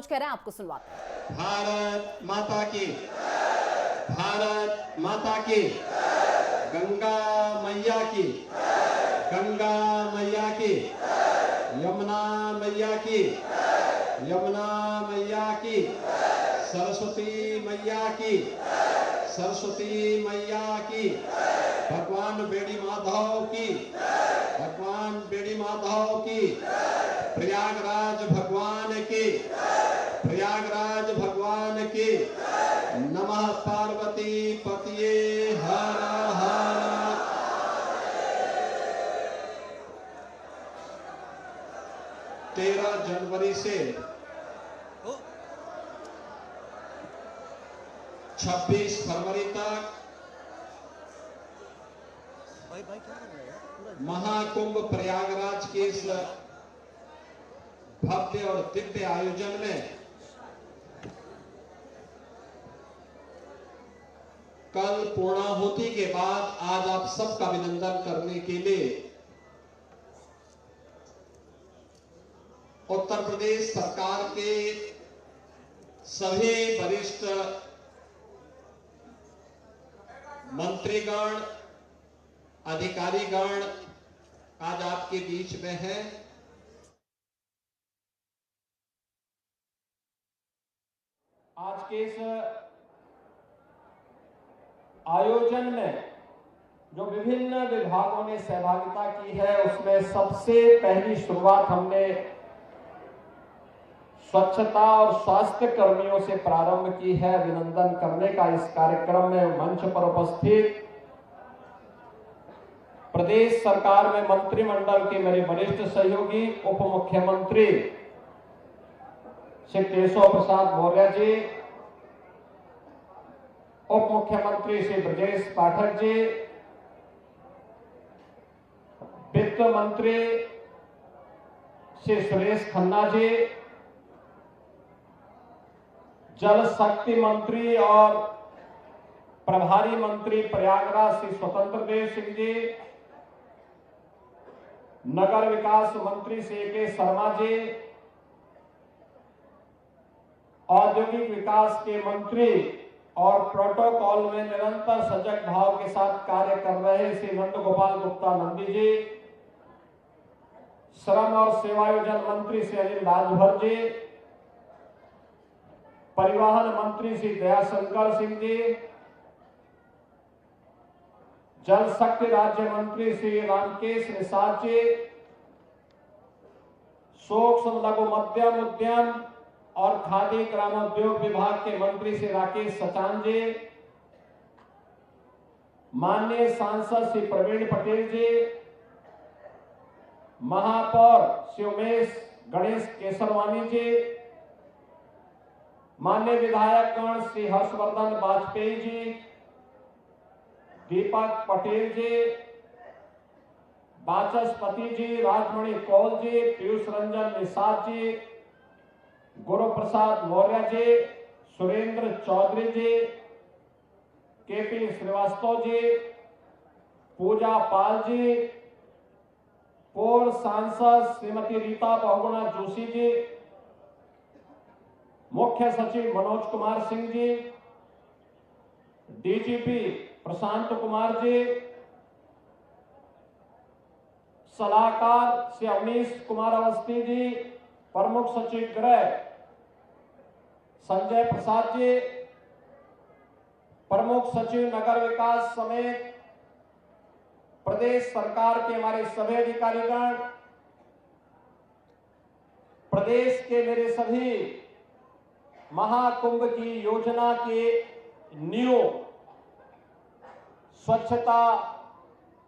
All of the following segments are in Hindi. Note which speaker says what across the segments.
Speaker 1: कुछ कह रहे हैं, आपको सुनवाते हैं।
Speaker 2: भारत माता की, भारत माता की, गंगा मैया की, गंगा मैया की, यमुना मैया की, यमुना मैया की, सरस्वती मैया की, सरस्वती मैया की, भगवान बेड़ी माधव की, भगवान बेड़ी माधव की, प्रयागराज भगवान की, प्रयागराज भगवान की, नमः पार्वती पतिये हर हर। 13 जनवरी से 26 फरवरी तक महाकुंभ प्रयागराज के इस भव्य और दिव्य आयोजन में कल पूर्णाहुति के बाद आज आप सबका अभिनंदन करने के लिए उत्तर प्रदेश सरकार के सभी वरिष्ठ मंत्रीगण, अधिकारीगण आज आपके बीच में हैं। आज के इस आयोजन में जो विभिन्न विभागों ने सहभागिता की है, उसमें सबसे पहली शुरुआत हमने स्वच्छता और स्वास्थ्य कर्मियों से प्रारंभ की है। अभिनंदन करने का इस कार्यक्रम में मंच पर उपस्थित प्रदेश सरकार में मंत्रिमंडल के मेरे वरिष्ठ सहयोगी उप मुख्यमंत्री श्री केशव प्रसाद मौर्य जी, उप मुख्यमंत्री श्री ब्रजेश पाठक जी, वित्त मंत्री श्री सुरेश खन्ना जी, जल शक्ति मंत्री और प्रभारी मंत्री प्रयागराज श्री स्वतंत्र देव सिंह जी, नगर विकास मंत्री श्री के शर्मा जी, औद्योगिक विकास के मंत्री और प्रोटोकॉल में निरंतर सजग भाव के साथ कार्य कर रहे श्री नंद गोपाल गुप्ता नंदी जी, श्रम और सेवायोजन मंत्री श्री अनिल राजभर जी, परिवहन मंत्री श्री दयाशंकर सिंह जी, जल शक्ति राज्य मंत्री श्री रामकेश निषाद जी, सूक्ष्म लघु मध्यम उद्यम और खादी ग्रामोद्योग विभाग के मंत्री श्री राकेश सचान जी, माननीय सांसद श्री प्रवीण पटेल जी, महापौर श्री उमेश गणेश केसरवानी जी, माननीय विधायकगण श्री हर्षवर्धन वाजपेयी जी, दीपक पटेल जी, वाचस्पति जी, राजमणि कौल जी, पीयूष रंजन निषाद जी, गुरु प्रसाद मौर्य जी, सुरेंद्र चौधरी जी, केपी श्रीवास्तव जी, पूजा पाल जी, पूर्व सांसद श्रीमती रीता बहुगुणा जोशी जी, मुख्य सचिव मनोज कुमार सिंह जी, डीजीपी प्रशांत कुमार जी, सलाहकार श्री अवनीश कुमार अवस्थी जी, प्रमुख सचिव गृह संजय प्रसाद जी, प्रमुख सचिव नगर विकास समेत प्रदेश सरकार के हमारे सभी अधिकारीगण, प्रदेश के मेरे सभी महाकुंभ की योजना के न्यू स्वच्छता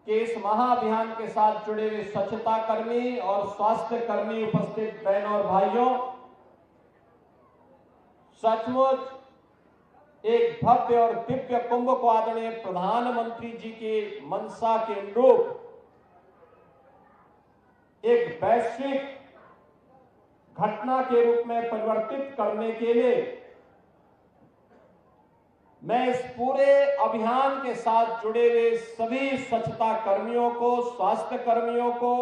Speaker 2: के इस महाअभियान के साथ जुड़े हुए स्वच्छता कर्मी और स्वास्थ्य कर्मी, उपस्थित बहनों और भाइयों, सचमुच एक भव्य और दिव्य कुंभ को आदरणीय प्रधानमंत्री जी के मंशा के अनुरूप एक वैश्विक घटना के रूप में परिवर्तित करने के लिए मैं इस पूरे अभियान के साथ जुड़े हुए सभी स्वच्छता कर्मियों को, स्वास्थ्य कर्मियों को,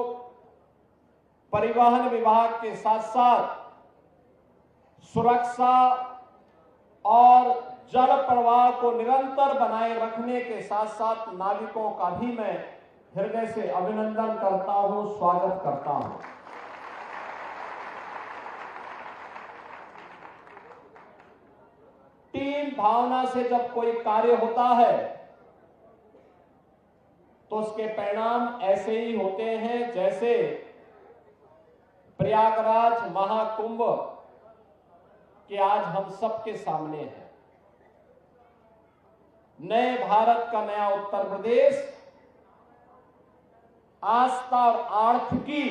Speaker 2: परिवहन विभाग के साथ साथ सुरक्षा और जल प्रवाह को निरंतर बनाए रखने के साथ साथ नाविकों का भी मैं हृदय से अभिनंदन करता हूं, स्वागत करता हूं। टीम भावना से जब कोई कार्य होता है तो उसके परिणाम ऐसे ही होते हैं जैसे प्रयागराज महाकुंभ के आज हम सबके सामने है। नए भारत का नया उत्तर प्रदेश आस्था और आर्थिकी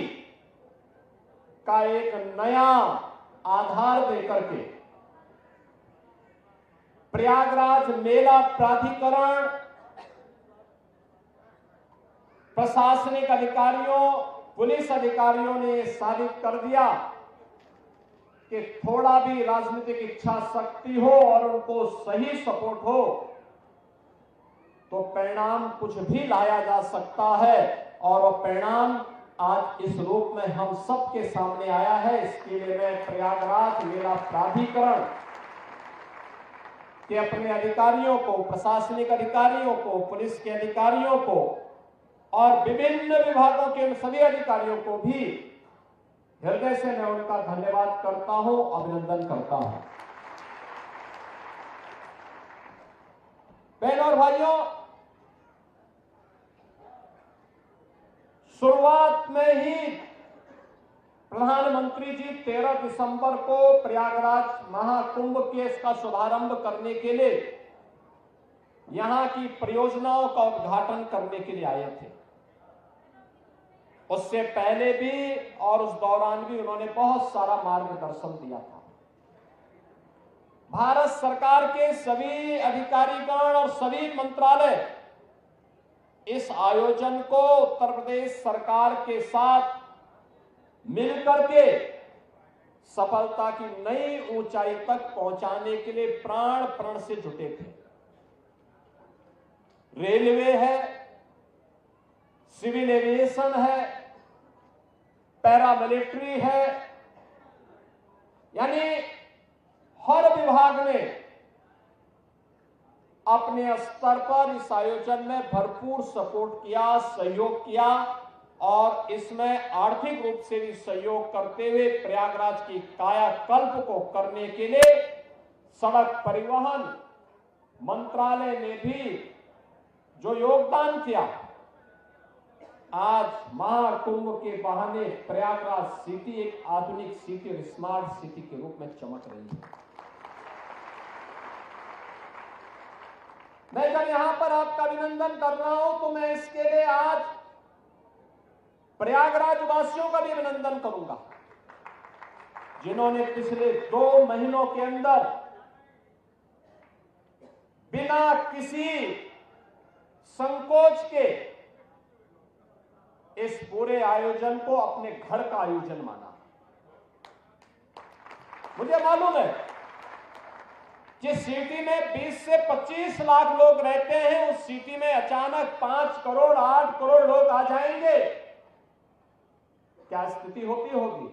Speaker 2: का एक नया आधार देकर के प्रयागराज मेला प्राधिकरण, प्रशासनिक अधिकारियों, पुलिस अधिकारियों ने साबित कर दिया कि थोड़ा भी राजनीतिक इच्छा शक्ति हो और उनको सही सपोर्ट हो तो परिणाम कुछ भी लाया जा सकता है। और वो परिणाम आज इस रूप में हम सबके सामने आया है। इसके लिए मैं प्रयागराज मेला प्राधिकरण के अपने अधिकारियों को, प्रशासनिक अधिकारियों को, पुलिस के अधिकारियों को और विभिन्न विभागों के सभी अधिकारियों को भी हृदय से मैं उनका धन्यवाद करता हूं, अभिनंदन करता हूं। बहनों और भाइयों, शुरुआत में ही प्रधानमंत्री जी 13 दिसंबर को प्रयागराज महाकुंभ के इसका शुभारंभ करने के लिए यहां की परियोजनाओं का उद्घाटन करने के लिए आए थे। उससे पहले भी और उस दौरान भी उन्होंने बहुत सारा मार्गदर्शन दिया था। भारत सरकार के सभी अधिकारीगण और सभी मंत्रालय इस आयोजन को उत्तर प्रदेश सरकार के साथ मिलकर के सफलता की नई ऊंचाई तक पहुंचाने के लिए प्राण प्रण से जुटे थे। रेलवे है, सिविल एविएशन है, पैरामिलिट्री है, यानी हर विभाग ने अपने स्तर पर इस आयोजन में भरपूर सपोर्ट किया, सहयोग किया और इसमें आर्थिक रूप से भी सहयोग करते हुए प्रयागराज की कायाकल्प को करने के लिए सड़क परिवहन मंत्रालय ने भी जो योगदान किया, आज महाकुंभ के बहाने प्रयागराज सिटी एक आधुनिक सिटी और स्मार्ट सिटी के रूप में चमक रही है। मैं जब यहां पर आपका अभिनंदन कर रहा हूं तो मैं इसके लिए आज प्रयागराज वासियों का भी अभिनंदन करूंगा, जिन्होंने पिछले 2 महीनों के अंदर बिना किसी संकोच के इस पूरे आयोजन को अपने घर का आयोजन माना। मुझे मालूम है जिस सिटी में 20 से 25 लाख लोग रहते हैं, उस सिटी में अचानक 5 करोड़ 8 करोड़ लोग आ जाएंगे, क्या स्थिति होती होगी।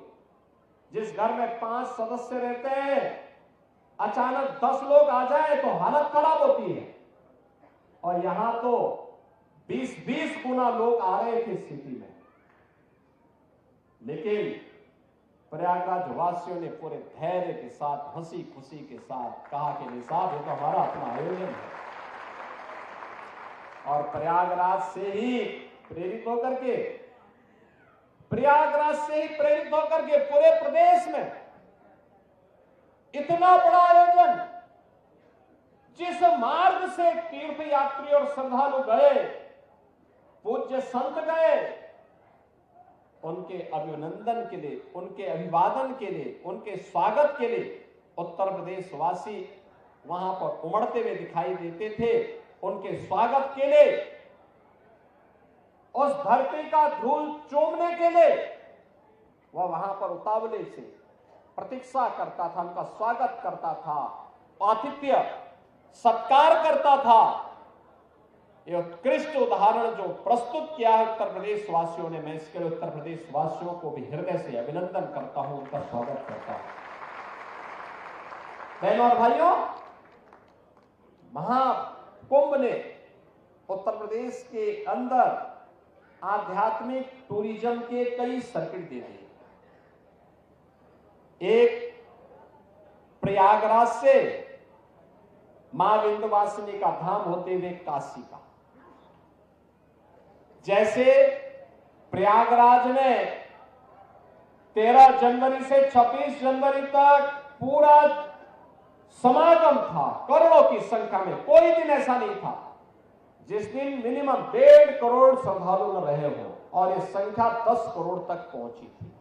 Speaker 2: जिस घर में 5 सदस्य रहते हैं, अचानक 10 लोग आ जाए तो हालत खराब होती है। और यहां तो 20-20 गुना लोग आ रहे थे सिटी में। लेकिन प्रयागराज वासियों ने पूरे धैर्य के साथ, हंसी खुशी के साथ कहा कि नहीं साहब, ये तो हमारा अपना आयोजन है। और प्रयागराज से ही प्रेरित होकर के पूरे प्रदेश में इतना बड़ा आयोजन, जिस मार्ग से तीर्थ यात्री और श्रद्धालु गए, पूज्य संत गए, उनके अभिनंदन के लिए, उनके अभिवादन के लिए, उनके स्वागत के लिए उत्तर प्रदेश वासी वहां पर उमड़ते हुए दिखाई देते थे। उनके स्वागत के लिए, उस धरती का धूल चूमने के लिए वह वहां पर उतावले से प्रतीक्षा करता था, उनका स्वागत करता था, आतिथ्य सत्कार करता था। यह उत्कृष्ट उदाहरण जो प्रस्तुत किया है उत्तर प्रदेश वासियों ने, मैं इसके लिए उत्तर प्रदेश वासियों को भी हृदय से अभिनंदन करता हूं, उनका स्वागत करता हूं। बहनों और भाइयों, महाकुंभ ने उत्तर प्रदेश के अंदर आध्यात्मिक टूरिज्म के कई सर्किट दे दिए। एक प्रयागराज से मां विंध्यवासिनी का धाम होते हुए काशी का, जैसे प्रयागराज में 13 जनवरी से 26 जनवरी तक पूरा समागम था, करोड़ों की संख्या में। कोई दिन ऐसा नहीं था जिस दिन मिनिमम 1.5 करोड़ श्रद्धालु न रहे हो, और ये संख्या 10 करोड़ तक पहुंची थी।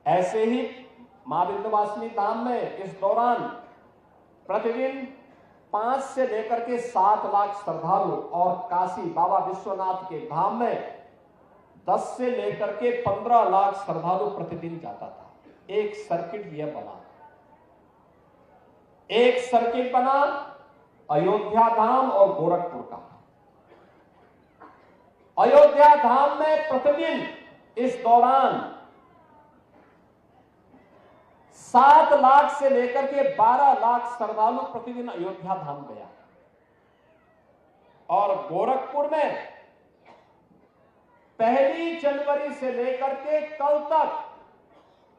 Speaker 2: ऐसे ही मां विंध्यवासिनी धाम में इस दौरान प्रतिदिन 5 से लेकर के 7 लाख श्रद्धालु, और काशी बाबा विश्वनाथ के धाम में 10 से लेकर के 15 लाख श्रद्धालु प्रतिदिन जाता था। एक सर्किट यह बना। एक सर्किट बना अयोध्या धाम और गोरखपुर का। अयोध्या धाम में प्रतिदिन इस दौरान 7 लाख से लेकर के 12 लाख श्रद्धालु प्रतिदिन अयोध्या धाम गया, और गोरखपुर में 1 जनवरी से लेकर के कल तक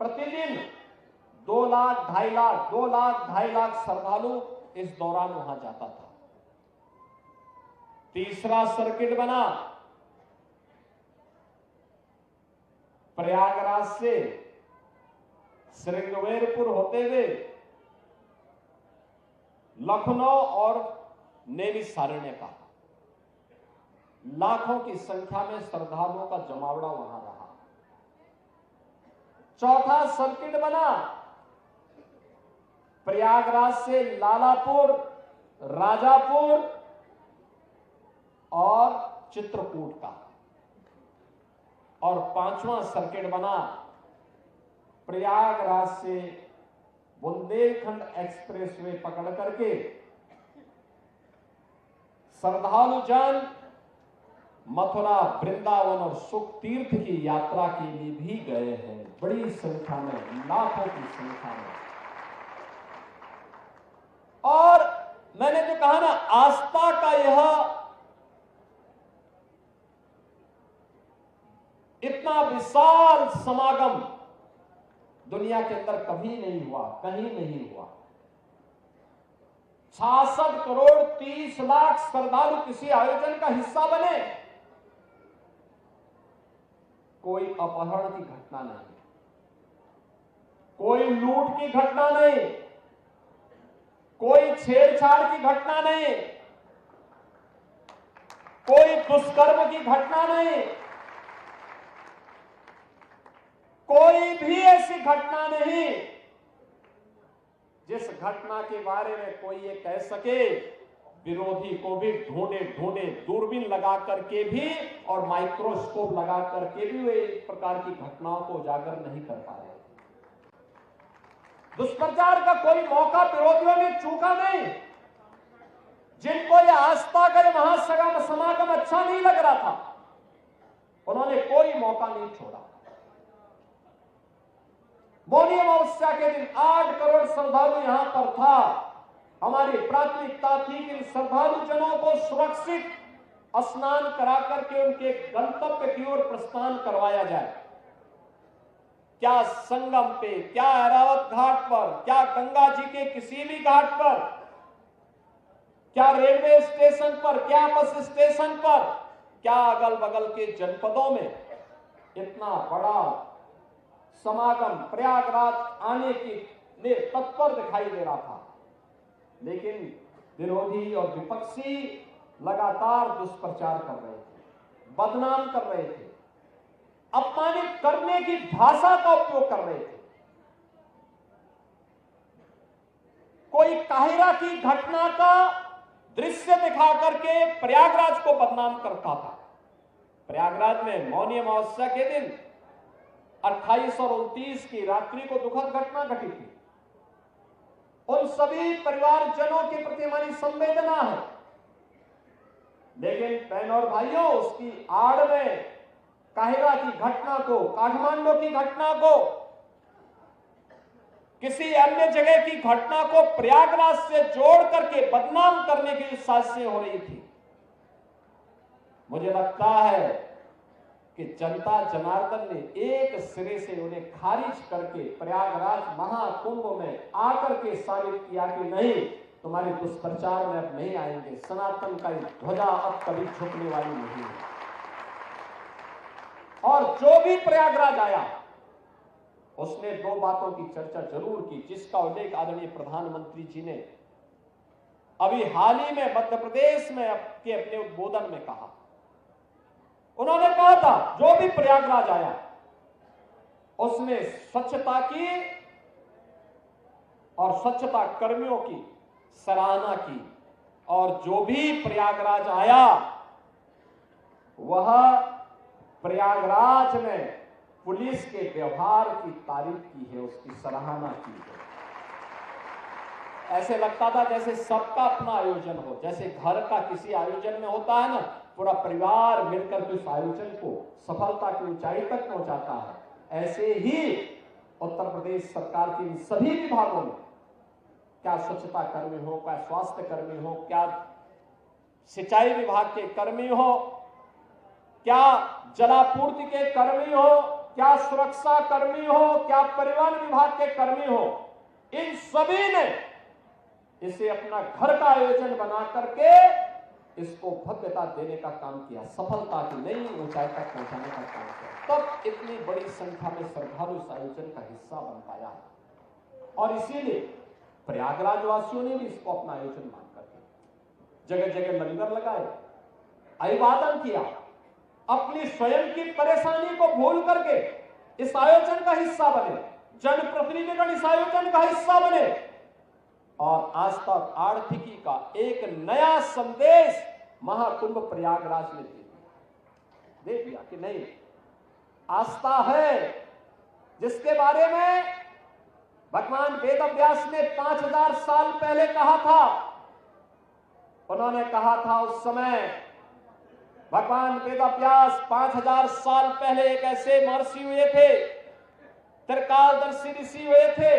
Speaker 2: प्रतिदिन 2 लाख 2.5 लाख 2 लाख 2.5 लाख श्रद्धालु इस दौरान वहां जाता था। तीसरा सर्किट बना प्रयागराज से श्रृंगवेरपुर होते हुए लखनऊ और नैमिषारण्य का। लाखों की संख्या में श्रद्धालुओं का जमावड़ा वहां रहा। चौथा सर्किट बना प्रयागराज से लालापुर, राजापुर और चित्रकूट का। और 5वां सर्किट बना प्रयागराज से बुंदेलखंड एक्सप्रेसवे पकड़ करके श्रद्धालु जन मथुरा, वृंदावन और सुख तीर्थ की यात्रा के लिए भी गए हैं, बड़ी संख्या में, लाखों की संख्या में। और मैंने जो कहा ना, आस्था का यह इतना विशाल समागम दुनिया के अंदर कभी नहीं हुआ, कहीं नहीं हुआ। 66 करोड़ 30 लाख श्रद्धालु किसी आयोजन का हिस्सा बने। कोई अपहरण की घटना नहीं, कोई लूट की घटना नहीं, कोई छेड़छाड़ की घटना नहीं, कोई दुष्कर्म की घटना नहीं, कोई भी ऐसी घटना नहीं जिस घटना के बारे में कोई ये कह सके। विरोधी को भी ढूंढे ढूंढे दूरबीन लगा करके भी और माइक्रोस्कोप लगा करके भी वे इस प्रकार की घटनाओं को उजागर नहीं कर पा रहे। दुष्प्रचार का कोई मौका विरोधियों ने चूका नहीं। जिनको यह आस्था का महासगम समागम अच्छा नहीं लग रहा था, उन्होंने कोई मौका नहीं छोड़ा। मौनी अमावस्या के दिन 8 करोड़ श्रद्धालु यहां पर था। हमारी प्राथमिकता थी कि श्रद्धालु जनों को सुरक्षित स्नान करा करके उनके गंतव्य की ओर प्रस्थान करवाया जाए। क्या संगम पे, क्या ऐरावत घाट पर, क्या गंगा जी के किसी भी घाट पर, क्या रेलवे स्टेशन पर, क्या बस स्टेशन पर, क्या अगल बगल के जनपदों में इतना बड़ा समागम प्रयागराज आने की में तत्पर दिखाई दे रहा था। लेकिन विरोधी और विपक्षी लगातार दुष्प्रचार कर रहे थे, बदनाम कर रहे थे, अपमानित करने की भाषा का उपयोग कर रहे थे। कोई काहिरा की घटना का दृश्य दिखा करके प्रयागराज को बदनाम करता था। प्रयागराज में मौनी अमावस्या के दिन 28 और 29 की रात्रि को दुखद घटना घटी थी। उन सभी परिवारजनों के प्रति हमारी संवेदना है। लेकिन बहनों और भाइयों, उसकी आड़ में काहिरा की घटना को, काठमांडू की घटना को, किसी अन्य जगह की घटना को प्रयागराज से जोड़ करके बदनाम करने की साजिशें हो रही थी। मुझे लगता है कि जनता जनार्दन ने एक सिरे से उन्हें खारिज करके प्रयागराज महाकुंभ में आकर के साबित किया कि नहीं, तुम्हारे दुष्प्रचार में अब नहीं आएंगे, सनातन का ध्वजा अब कभी झुकने वाली नहीं है। और जो भी प्रयागराज आया उसने दो बातों की चर्चा जरूर की, जिसका उल्लेख आदरणीय प्रधानमंत्री जी ने अभी हाल ही में मध्य प्रदेश में अपने उद्बोधन में कहा। उन्होंने कहा था जो भी प्रयागराज आया उसने स्वच्छता की और स्वच्छता कर्मियों की सराहना की, और जो भी प्रयागराज आया वह प्रयागराज में पुलिस के व्यवहार की तारीफ की है, उसकी सराहना की है। ऐसे लगता था जैसे सबका अपना आयोजन हो, जैसे घर का किसी आयोजन में होता है ना, पूरा परिवार मिलकर के उस आयोजन को सफलता की ऊंचाई तक पहुंचाता है। ऐसे ही उत्तर प्रदेश सरकार के इन सभी विभागों में, क्या स्वच्छता कर्मी हो, क्या स्वास्थ्य कर्मी हो, क्या सिंचाई विभाग के कर्मी हो, क्या जलापूर्ति के कर्मी हो, क्या सुरक्षा कर्मी हो, क्या परिवहन विभाग के कर्मी हो, इन सभी ने इसे अपना घर का आयोजन बना करके इसको भव्यता देने का काम किया, सफलता की नई ऊंचाई तक पहुंचाने का काम किया। तब इतनी बड़ी संख्या में श्रद्धालु इस आयोजन का हिस्सा बन पाया और इसीलिए प्रयागराज वासियों ने भी इसको अपना आयोजन मान करके जगह जगह लंगर लगाए, अभिवादन किया, अपनी स्वयं की परेशानी को भूल करके इस आयोजन का हिस्सा बने, जनप्रतिनिधिगण इस आयोजन का हिस्सा बने और आज तक आर्थिकी का एक नया संदेश महाकुंभ प्रयागराज ने दे दिया कि नहीं, आस्था है जिसके बारे में भगवान वेदव्यास ने 5000 साल पहले कहा था। उन्होंने कहा था उस समय भगवान वेदव्यास 5000 साल पहले एक ऐसे महर्षि हुए थे, त्रिकालदर्शी ऋषि हुए थे,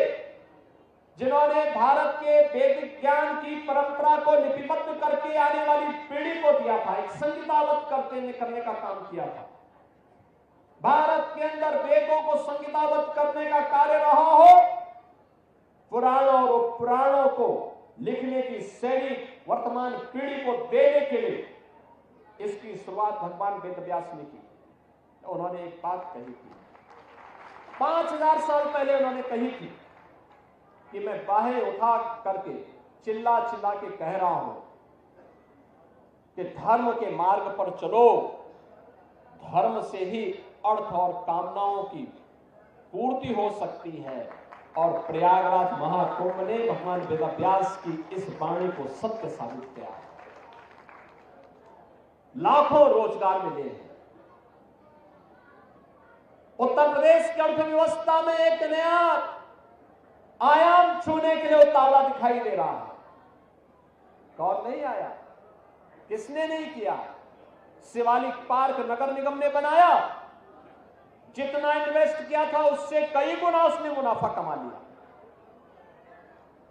Speaker 2: जिन्होंने भारत के वैदिक ज्ञान की परंपरा को लिपिबद्ध करके आने वाली पीढ़ी को दिया था, एक संहिताबद्ध करने का काम किया था। भारत के अंदर वेदों को संहिताबद्ध करने का कार्य रहा हो, पुराणों और पुराणों को लिखने की शैली वर्तमान पीढ़ी को देने के लिए इसकी शुरुआत भगवान वेदव्यास ने की। तो उन्होंने एक बात कही थी, 5000 साल पहले उन्होंने कही थी कि मैं बाहें उठा करके चिल्ला चिल्ला के कह रहा हूं कि धर्म के मार्ग पर चलो, धर्म से ही अर्थ और कामनाओं की पूर्ति हो सकती है। और प्रयागराज महाकुंभ ने भगवान वेदव्यास की इस वाणी को सत्य साबित किया। लाखों रोजगार मिले हैं। उत्तर प्रदेश की अर्थव्यवस्था में एक नया आयाम छूने के लिए उतावला दिखाई दे रहा है। कौन नहीं आया, किसने नहीं किया? शिवालिक पार्क नगर निगम ने बनाया, जितना इन्वेस्ट किया था उससे कई गुना उसने मुनाफा कमा लिया।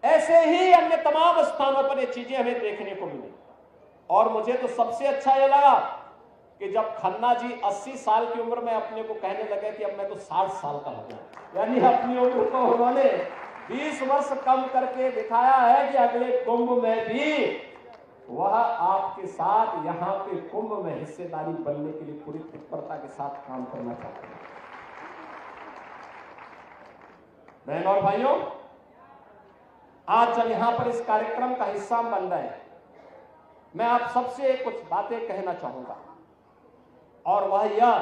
Speaker 2: ऐसे ही अन्य तमाम स्थानों पर ये चीजें हमें देखने को मिली। और मुझे तो सबसे अच्छा यह लगा कि जब खन्ना जी 80 साल की उम्र में अपने को कहने लगे कि अब मैं तो 60 साल का हो गया, यानी अपनी उम्र को उन्होंने 20 वर्ष कम करके दिखाया है कि अगले कुंभ में भी वह आपके साथ यहां पे कुंभ में हिस्सेदारी बनने के लिए पूरी तत्परता के साथ काम करना चाहते हैं। बहन और भाइयों, आज जब यहां पर इस कार्यक्रम का हिस्सा बन रहे हैं, मैं आप सबसे कुछ बातें कहना चाहूंगा, और वह यह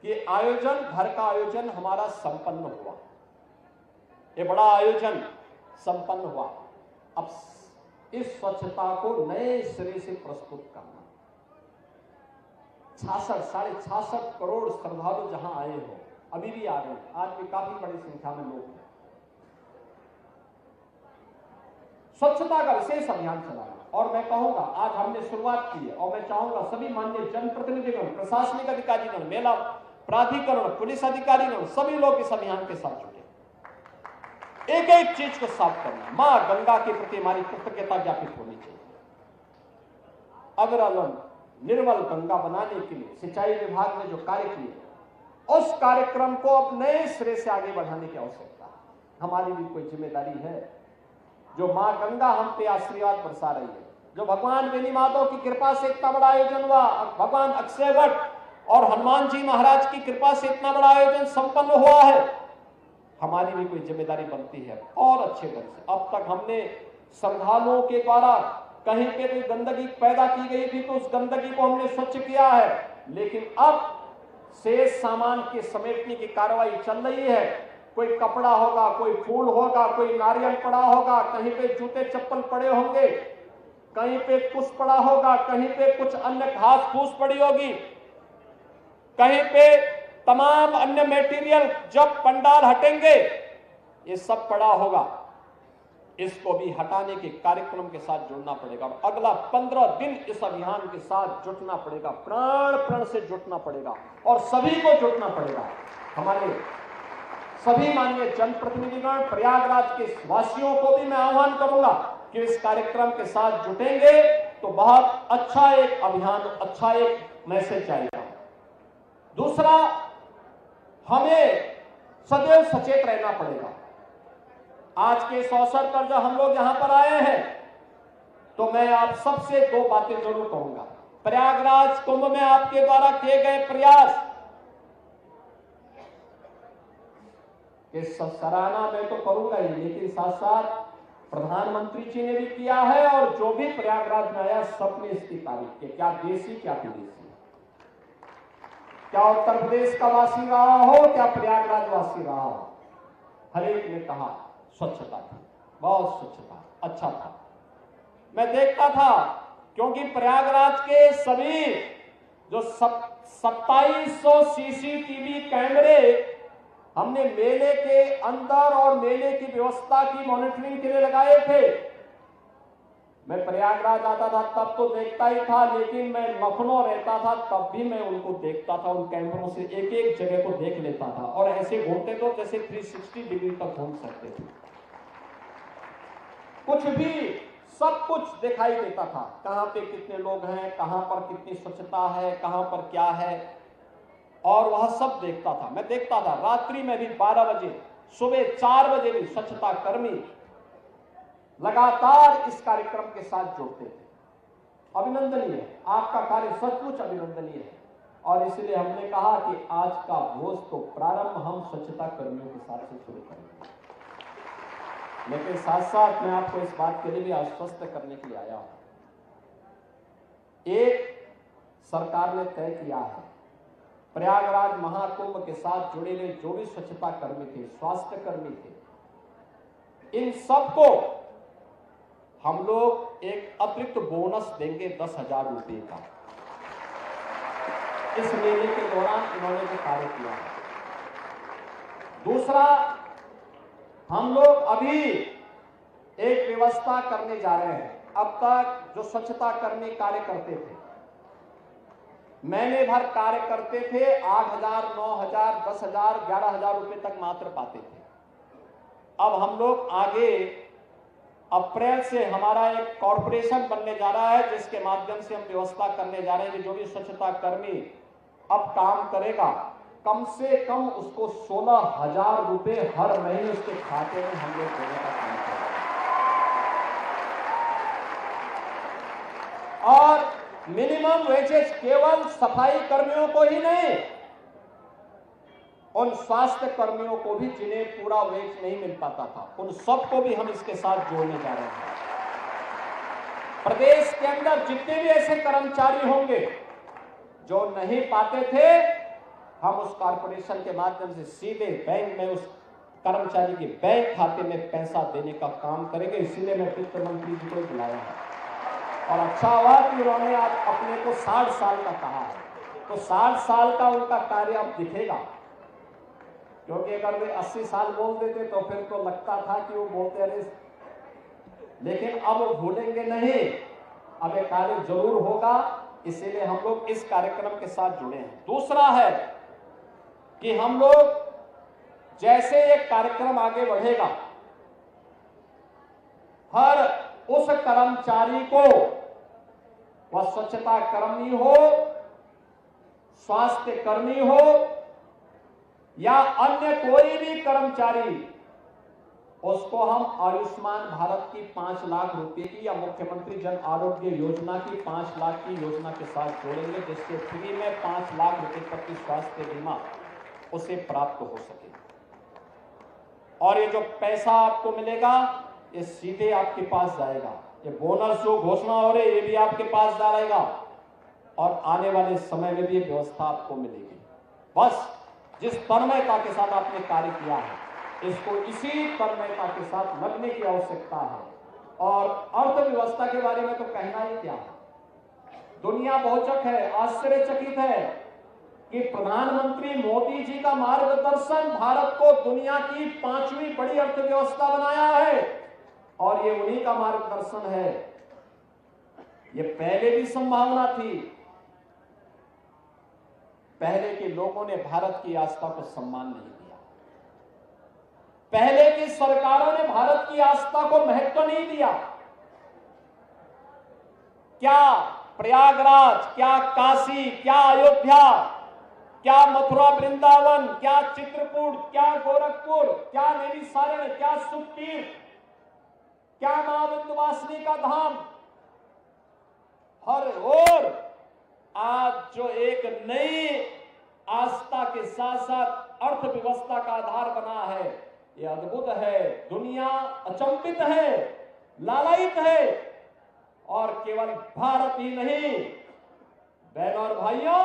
Speaker 2: कि आयोजन, घर का आयोजन हमारा संपन्न हुआ, ये बड़ा आयोजन संपन्न हुआ। अब इस स्वच्छता को नए सिरे से प्रस्तुत करना, 66 करोड़ श्रद्धालु जहां आए हो, अभी भी आ रहे हैं, आज भी काफी बड़ी संख्या में लोग हैं। स्वच्छता का विशेष अभियान चलाना, और मैं कहूंगा आज हमने शुरुआत की है और मैं चाहूंगा सभी माननीय जनप्रतिनिधिगण, प्रशासनिक अधिकारीगण, मेला प्राधिकरण, पुलिस अधिकारीगण, सभी लोग इस अभियान के साथ जुटे। एक एक चीज को साफ करना, मां गंगा के प्रति हमारी कृतज्ञता ज्ञापित होनी चाहिए। अविरल निर्मल गंगा बनाने के लिए सिंचाई विभाग ने जो कार्य किए, उस कार्यक्रम को अब नए सिरे से आगे बढ़ाने की आवश्यकता है। हमारी भी कोई जिम्मेदारी है। जो मां गंगा हम पे आशीर्वाद बरसा रही है, जो भगवान बेनी माधव की कृपा से इतना बड़ा आयोजन हुआ, भगवान अक्षय वट और हनुमान जी महाराज की कृपा से इतना बड़ा आयोजन संपन्न हुआ है, हमारी भी कोई जिम्मेदारी बनती है और अच्छे ढंग से। अब तक हमने श्रद्धालुओं के द्वारा कहीं पे कोई गंदगी पैदा की गई थी तो उस गंदगी को हमने स्वच्छ किया है, लेकिन अब शेष सामान के समेटने की कार्रवाई चल रही है। कोई कपड़ा होगा, कोई फूल होगा, कोई नारियल पड़ा होगा, कहीं पे जूते चप्पल पड़े होंगे, कहीं पे कुछ पड़ा होगा, कहीं पे कुछ अन्य घास फूस पड़ी होगी, कहीं पे तमाम अन्य मटेरियल जब पंडाल हटेंगे ये सब पड़ा होगा, इसको भी हटाने के कार्यक्रम के साथ जुड़ना पड़ेगा। और अगला 15 दिन इस अभियान के साथ जुटना पड़ेगा, प्राण प्राण से जुटना पड़ेगा और सभी को जुटना पड़ेगा। हमारे सभी माननीय जनप्रतिनिधिगण, प्रयागराज के वासियों को भी मैं आह्वान करूंगा कि इस कार्यक्रम के साथ जुटेंगे तो बहुत अच्छा एक अभियान, अच्छा एक मैसेज आएगा। दूसरा, हमें सदैव सचेत रहना पड़ेगा। आज के इस अवसर पर जब हम लोग यहां पर आए हैं तो मैं आप सबसे दो बातें जरूर कहूंगा। प्रयागराज कुंभ में आपके द्वारा किए गए प्रयास के सराहना मैं तो करूंगा ही, लेकिन साथ साथ प्रधानमंत्री जी ने भी किया है और जो भी प्रयागराज में आया सबने इसकी तारीफ की, क्या देसी क्या विदेशी, क्या उत्तर प्रदेश का वासी रहा हो, क्या प्रयागराज वासी रहा हो, हर एक ने कहा स्वच्छता थी, बहुत स्वच्छता, अच्छा था। मैं देखता था क्योंकि प्रयागराज के सभी जो 2700 सीसीटीवी कैमरे हमने मेले के अंदर और मेले की व्यवस्था की मॉनिटरिंग के लिए लगाए थे। मैं प्रयागराज आता था तब तो देखता ही था, लेकिन मैं लखनऊ रहता था तब भी मैं उनको देखता था, उन कैमरों से एक एक जगह को देख लेता था और ऐसे घूमते तो जैसे 360 डिग्री तक घूम सकते थे। कुछ भी सब कुछ दिखाई देता था, कहां पे कितने लोग हैं, कहां पर कितनी स्वच्छता है, कहां पर क्या है, और वह सब देखता था। मैं देखता था रात्रि में भी 12 बजे, सुबह 4 बजे भी स्वच्छता कर्मी लगातार इस कार्यक्रम के साथ जुड़ते थे। अभिनंदनीय है, आपका कार्य सचमुच अभिनंदनीय है और इसलिए हमने कहा कि आज का भोज तो प्रारंभ हम स्वच्छता कर्मियों के साथ से शुरू करेंगे। लेकिन साथ साथ मैं आपको इस बात के लिए भी आश्वस्त करने के लिए आया हूं। एक सरकार ने तय किया है, प्रयागराज महाकुंभ के साथ जुड़े हुए जो भी स्वच्छता कर्मी थे, स्वास्थ्य कर्मी थे, इन सबको हम लोग एक अतिरिक्त बोनस देंगे 10,000 रुपए का। इस मेले के दौरान इन्होंने जो कार्य किया है। दूसरा, हम लोग अभी एक व्यवस्था करने जा रहे हैं। अब तक जो स्वच्छता कर्मी कार्य करते थे, महीने भर कार्य करते थे, 8,000, 9,000, 10,000, 11,000 रुपए तक मात्र पाते थे। अब हम लोग आगे अप्रैल से हमारा एक कॉर्पोरेशन बनने जा रहा है, जिसके माध्यम से हम व्यवस्था करने जा रहे हैं कि जो भी स्वच्छता कर्मी अब काम करेगा, कम से कम उसको 16,000 रुपए हर महीने उसके खाते में हम लोग देने का काम करेंगे। और मिनिमम वेजेस केवल सफाई कर्मियों को ही नहीं, उन स्वास्थ्य कर्मियों को भी जिन्हें पूरा वेज नहीं मिल पाता था, उन सबको भी हम इसके साथ जोड़ने जा रहे हैं। प्रदेश के अंदर जितने भी ऐसे कर्मचारी होंगे जो नहीं पाते थे, हम उस कॉर्पोरेशन के माध्यम से सीधे बैंक में उस कर्मचारी के बैंक खाते में पैसा देने का काम करेंगे। इसीलिए मैं वित्त मंत्री जी को बुलाया है और अच्छा हुआ कि उन्होंने आज अपने को 60 साल का कहा है, तो 60 साल का उनका कार्य अब दिखेगा। क्योंकि अगर वे 80 साल बोल देते तो फिर तो लगता था कि वो बोलते रहे, लेकिन अब वो भूलेंगे नहीं अब ये कार्य जरूर होगा, इसीलिए हम लोग इस कार्यक्रम के साथ जुड़े हैं। दूसरा है कि हम लोग जैसे ये कार्यक्रम आगे बढ़ेगा, हर उस कर्मचारी को, वह स्वच्छता कर्मी हो, स्वास्थ्य कर्मी हो या अन्य कोई भी कर्मचारी, उसको हम आयुष्मान भारत की 5 लाख रुपए की या मुख्यमंत्री जन आरोग्य योजना की 5 लाख की योजना के साथ जोड़ेंगे, जिससे फ्री में 5 लाख रुपए तक की स्वास्थ्य बीमा उसे प्राप्त हो सके। और ये जो पैसा आपको मिलेगा ये सीधे आपके पास जाएगा। ये बोनस जो घोषणा हो रही है ये भी आपके पास जाएगा और आने वाले समय में भी ये व्यवस्था आपको मिलेगी। बस जिस तन्मयता के साथ आपने कार्य किया है, इसको इसी तन्मयता के साथ लगने की आवश्यकता है। और अर्थव्यवस्था के बारे में तो कहना ही क्या है, दुनिया बहुचक है, आश्चर्यचकित है कि प्रधानमंत्री मोदी जी का मार्गदर्शन भारत को दुनिया की 5वीं बड़ी अर्थव्यवस्था बनाया है। और ये उन्हीं का मार्गदर्शन है। ये पहले भी संभावना थी, पहले के लोगों ने भारत की आस्था को सम्मान नहीं दिया, पहले की सरकारों ने भारत की आस्था को महत्व नहीं दिया। क्या प्रयागराज, क्या काशी, क्या अयोध्या, क्या मथुरा वृंदावन, क्या चित्रकूट, क्या गोरखपुर, क्या नैमिषारण्य, क्या सुखतीर्थ, क्या मां विंध्यवासिनी का धाम, हर ओर आज जो एक नई आस्था के साथ साथ अर्थव्यवस्था का आधार बना है, ये अद्भुत है। दुनिया अचंभित है, लालायित है। और केवल भारत ही नहीं, बहनों और भाइयों,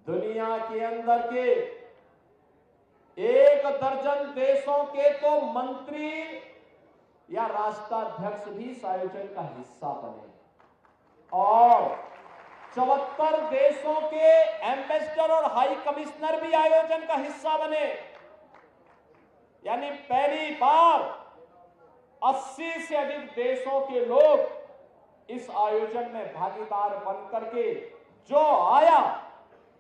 Speaker 2: दुनिया के अंदर के 1 दर्जन देशों के तो मंत्री या राष्ट्राध्यक्ष भी इस आयोजन का हिस्सा बने और 74 देशों के एम्बेसडर और हाई कमिश्नर भी आयोजन का हिस्सा बने। यानी पहली बार 80 से अधिक देशों के लोग इस आयोजन में भागीदार बनकर के जो आया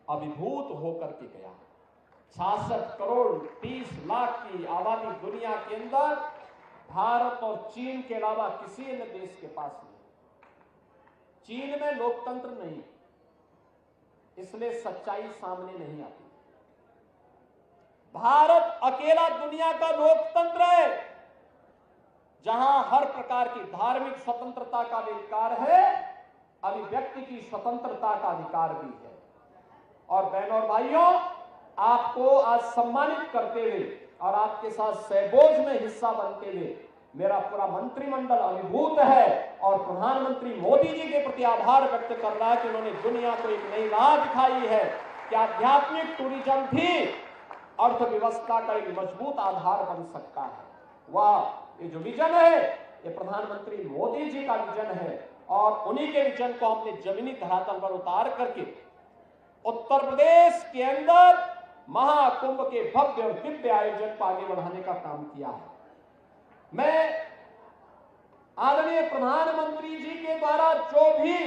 Speaker 2: अभिभूत होकर के गया। 66 करोड़ 30 लाख की आबादी दुनिया के अंदर भारत और चीन के अलावा किसी अन्य देश के पास नहीं। चीन में लोकतंत्र नहीं, इसलिए सच्चाई सामने नहीं आती। भारत अकेला दुनिया का लोकतंत्र है जहां हर प्रकार की धार्मिक स्वतंत्रता का अधिकार है, अभिव्यक्ति की स्वतंत्रता का अधिकार भी है। और बहनों और भाइयों, आपको आज सम्मानित करते हुए और आपके साथ सहभोज में हिस्सा बनते हुए मेरा पूरा मंत्रिमंडल अभिभूत है और प्रधानमंत्री मोदी जी के प्रति आभार व्यक्त कर रहा है कि उन्होंने दुनिया को एक नई राह दिखाई है कि आध्यात्मिक टूरिज्म भी अर्थव्यवस्था का एक मजबूत आधार बन सकता है। वह ये जो विजन है ये प्रधानमंत्री मोदी जी का विजन है और उन्हीं के विजन को हमने जमीनी धरातल पर उतार करके उत्तर प्रदेश के अंदर महाकुंभ के भव्य और दिव्य आयोजन को आगे बढ़ाने का काम किया है। मैं आदरणीय प्रधानमंत्री जी के द्वारा जो भी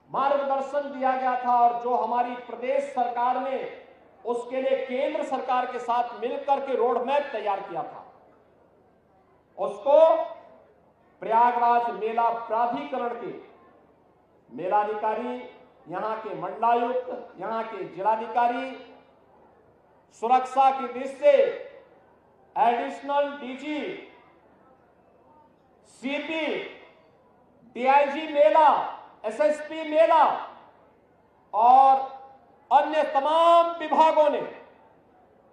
Speaker 2: मार्गदर्शन दिया गया था और जो हमारी प्रदेश सरकार ने उसके लिए केंद्र सरकार के साथ मिलकर के रोड मैप तैयार किया था, उसको प्रयागराज मेला प्राधिकरण के मेलाधिकारी, यहां के मंडलायुक्त, यहां के जिलाधिकारी, सुरक्षा की दृष्टि से एडिशनल डीजी, सीपी, डीआईजी मेला, एसएसपी मेला और अन्य तमाम विभागों ने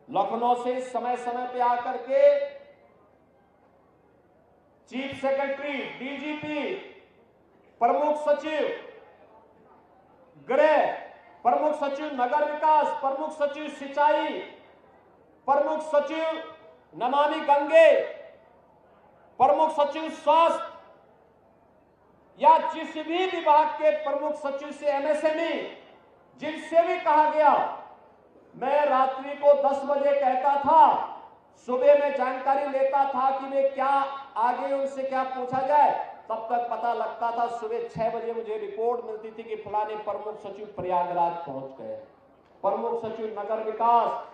Speaker 2: लखनऊ से समय समय पे आकर के चीफ सेक्रेटरी, डीजीपी, प्रमुख सचिव गृह, प्रमुख सचिव नगर विकास, प्रमुख सचिव सिंचाई, प्रमुख सचिव नमामि गंगे, प्रमुख सचिव स्वास्थ्य या जिस भी विभाग के प्रमुख सचिव से एमएसएमई, जिनसे भी कहा गया, मैं रात्रि को 10 बजे कहता था, सुबह में जानकारी लेता था कि वे क्या आगे उनसे क्या पूछा जाए, तब तक पता लगता था, सुबह 6 बजे मुझे रिपोर्ट मिलती थी कि फलाने प्रमुख सचिव प्रयागराज पहुंच गए, प्रमुख सचिव नगर विकास,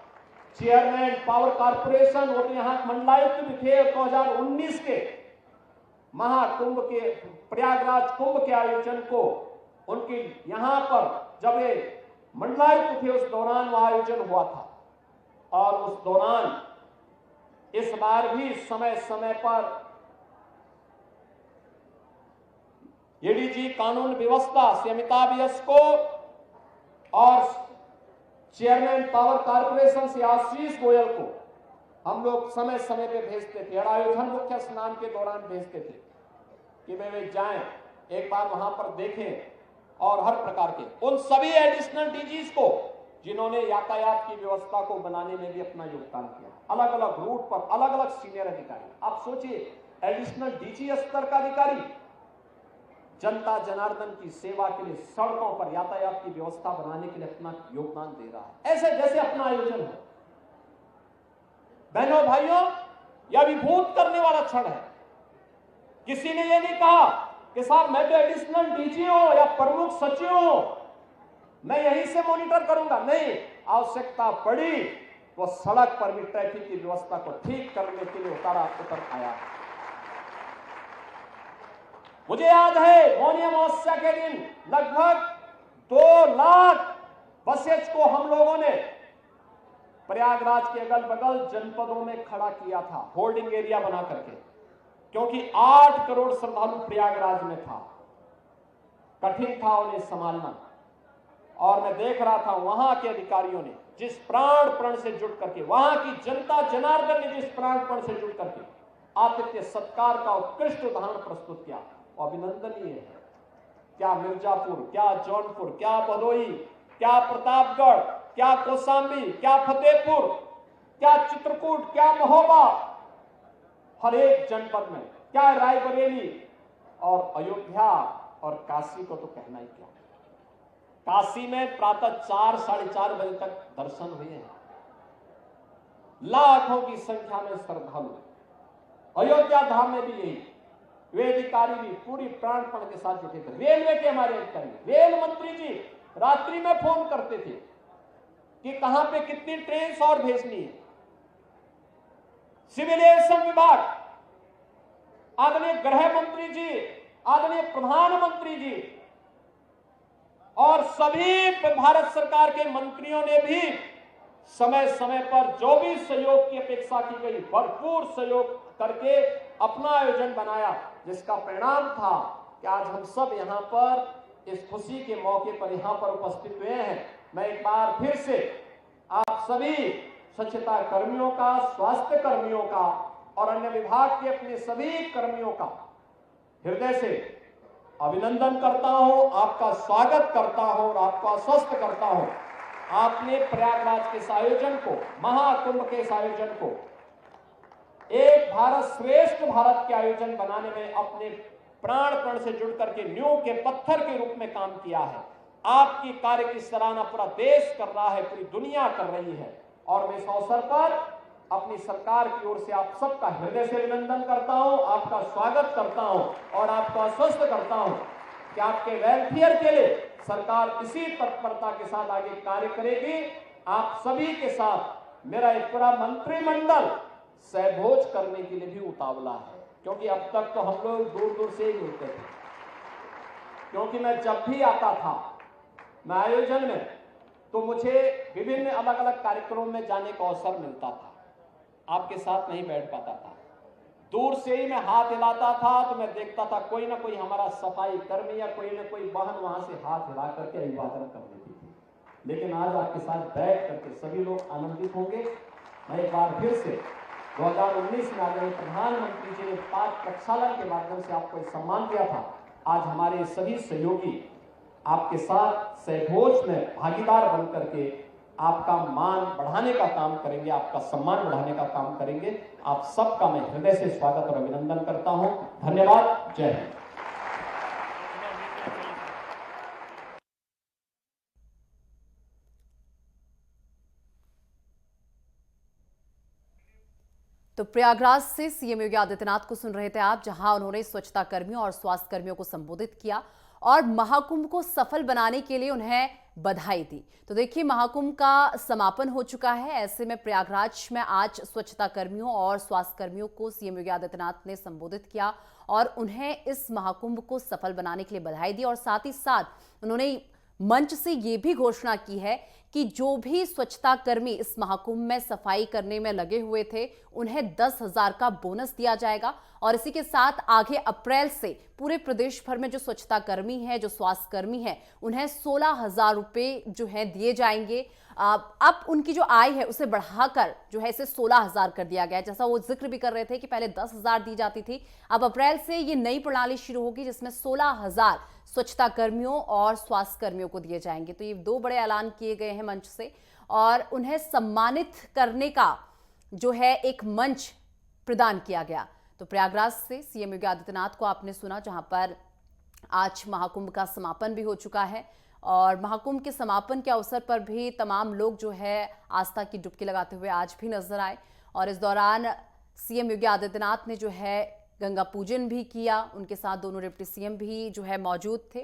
Speaker 2: चेयरमैन पावर कारपोरेशन, वो तो यहाँ मंडलायुक्त भी थे। 2019 के महाकुंभ के प्रयागराज कुंभ के आयोजन को उनकी यहां पर जब ये मंडलायुक्त थे उस दौरान वह आयोजन हुआ था। और उस दौरान इस बार भी समय समय पर एडीजी कानून व्यवस्था से अमिताभ यस को और चेयरमैन पावर कारपोरेशन से आशीष गोयल को हम लोग समय समय पे भेजते थे और आयोजन मुख्य स्नान के दौरान भेजते थे कि वे जाएं, एक बार वहां पर देखें। और हर प्रकार के उन सभी एडिशनल डीजीज को जिन्होंने यातायात की व्यवस्था को बनाने में भी अपना योगदान किया, अलग अलग रूट पर अलग अलग सीनियर अधिकारी। आप सोचिए, एडिशनल डीजी स्तर का अधिकारी जनता जनार्दन की सेवा के लिए सड़कों पर यातायात की व्यवस्था बनाने के लिए अपना योगदान दे रहा है, ऐसे जैसे अपना आयोजन है। बहनों भाइयों, यह अभिभूत करने वाला क्षण है। किसी ने यह नहीं कहा कि साहब मैं तो एडिशनल डीजी हूं या प्रमुख सचिव हूं, मैं यहीं से मॉनिटर करूंगा। नहीं, आवश्यकता पड़ी तो सड़क पर भी ट्रैफिक की व्यवस्था को ठीक करने के लिए उतर आया। मुझे याद है मौनी अमावस्या के दिन लगभग 2 लाख बसेज को हम लोगों ने प्रयागराज के अगल बगल जनपदों में खड़ा किया था, होल्डिंग एरिया बना करके, क्योंकि 8 करोड़ श्रद्धालु प्रयागराज में था। कठिन था उन्हें संभालना। और मैं देख रहा था वहां के अधिकारियों ने जिस प्राण प्रण से जुट करके, वहां की जनता जनार्दन ने जिस प्राण प्रण से जुट करके आतिथ्य सत्कार का उत्कृष्ट उदाहरण प्रस्तुत किया, अभिनंदनीय है। क्या मिर्जापुर, क्या जौनपुर, क्या भदोही, क्या प्रतापगढ़, क्या कौशाम्बी, क्या फतेहपुर, क्या चित्रकूट, क्या महोबा, हर एक जनपद में, क्या रायबरेली और अयोध्या और काशी को तो कहना ही क्या। काशी में प्रातः 4 साढ़े 4 बजे तक दर्शन हुए हैं, लाखों की संख्या में श्रद्धालु। अयोध्या धाम में भी यही, वे अधिकारी भी पूरी प्राणपण के साथ जुटे थे। रेलवे के हमारे अधिकारी, रेल मंत्री जी रात्रि में फोन करते थे कि कहां पे कितनी ट्रेन और भेजनी है। सिविल एविएशन विभाग, आदरणीय गृह मंत्री जी, आदरणीय प्रधानमंत्री जी और सभी भारत सरकार के मंत्रियों ने भी समय समय पर जो भी सहयोग की अपेक्षा की गई, भरपूर सहयोग करके अपना आयोजन बनाया, जिसका परिणाम था कि आज हम सब यहां पर इस खुशी के मौके पर यहां पर उपस्थित हुए हैं। मैं एक बार फिर से आप सभी स्वच्छता कर्मियों का, स्वास्थ्य कर्मियों का और अन्य विभाग के अपने सभी कर्मियों का हृदय से अभिनंदन करता हूं, आपका स्वागत करता हूं और आपको आश्वस्त करता हूं। आपने प्रयागराज के इस आयोजन को, महाकुंभ के इस आयोजन को एक भारत श्रेष्ठ भारत के आयोजन बनाने में अपने प्राण प्रण से जुड़ करके नींव के पत्थर के रूप में काम किया है। आपकी कार्य की सराहना पूरा देश कर रहा है, पूरी दुनिया कर रही है। और मैं इस अवसर पर अपनी सरकार की ओर से आप सबका हृदय से अभिनंदन करता हूं, आपका स्वागत करता हूं और आपको आश्वस्त करता हूं कि आपके वेलफेयर के लिए सरकार इसी तत्परता के साथ आगे कार्य करेगी। आप सभी के साथ मेरा एक पूरा मंत्रिमंडल सहभोज करने के लिए भी उतावला है, क्योंकि अब तक तो हम लोग दूर दूर से ही मिलते थे। क्योंकि मैं जब भी आता था मैं आयोजन में, तो मुझे विभिन्न अलग अलग कार्यक्रमों में जाने का अवसर मिलता था, आपके साथ नहीं बैठ पाता था। दूर से ही मैं हाथ हिलाता था तो मैं देखता था कोई ना कोई हमारा सफाई कर्मी या कोई ना कोई बहन वहां से हाथ हिला करके अभिवादन कर देती थी। लेकिन आज आपके साथ बैठ करके सभी लोग आनंदित होंगे। मैं एक बार फिर से 2019 में आदरणीय प्रधानमंत्री जी ने 5 प्रक्षालन के माध्यम से आपको सम्मान दिया था। आज हमारे सभी सहयोगी आपके साथ सहभोज में भागीदार बन करके आपका मान बढ़ाने का काम करेंगे, आपका सम्मान बढ़ाने का काम करेंगे। आप सबका मैं हृदय से स्वागत और अभिनंदन करता हूं। धन्यवाद। जय हिंद।
Speaker 1: तो प्रयागराज से सीएम योगी आदित्यनाथ को सुन रहे थे आप, जहां उन्होंने स्वच्छता कर्मियों और स्वास्थ्य कर्मियों को संबोधित किया और महाकुंभ को सफल बनाने के लिए उन्हें बधाई दी। तो देखिए, महाकुंभ का समापन हो चुका है। ऐसे में प्रयागराज में आज स्वच्छता कर्मियों और स्वास्थ्य कर्मियों को सीएम योगी आदित्यनाथ ने संबोधित किया और उन्हें इस महाकुंभ को सफल बनाने के लिए बधाई दी और साथ ही साथ उन्होंने मंच से ये भी घोषणा की है कि जो भी स्वच्छता कर्मी इस महाकुंभ में सफाई करने में लगे हुए थे, उन्हें 10,000 का बोनस दिया जाएगा और इसी के साथ आगे अप्रैल से पूरे प्रदेश भर में जो स्वच्छता कर्मी हैं, जो स्वास्थ्य कर्मी हैं, उन्हें 16,000 रुपए जो है दिए जाएंगे। अब उनकी जो आय है उसे बढ़ाकर जो है इसे 16,000 कर दिया गया है। जैसा वो जिक्र भी कर रहे थे कि पहले 10,000 दी जाती थी, अब अप्रैल से ये नई प्रणाली शुरू होगी जिसमें 16,000 स्वच्छता कर्मियों और स्वास्थ्य कर्मियों को दिए जाएंगे। तो ये दो बड़े ऐलान किए गए हैं मंच से और उन्हें सम्मानित करने का जो है एक मंच प्रदान किया गया। तो प्रयागराज से सीएम योगी आदित्यनाथ को आपने सुना, जहां पर आज महाकुंभ का समापन भी हो चुका है और महाकुंभ के समापन के अवसर पर भी तमाम लोग जो है आस्था की डुबकी लगाते हुए आज भी नजर आए और इस दौरान सीएम योगी आदित्यनाथ ने जो है गंगा पूजन भी किया। उनके साथ दोनों डिप्टी सीएम भी जो है मौजूद थे।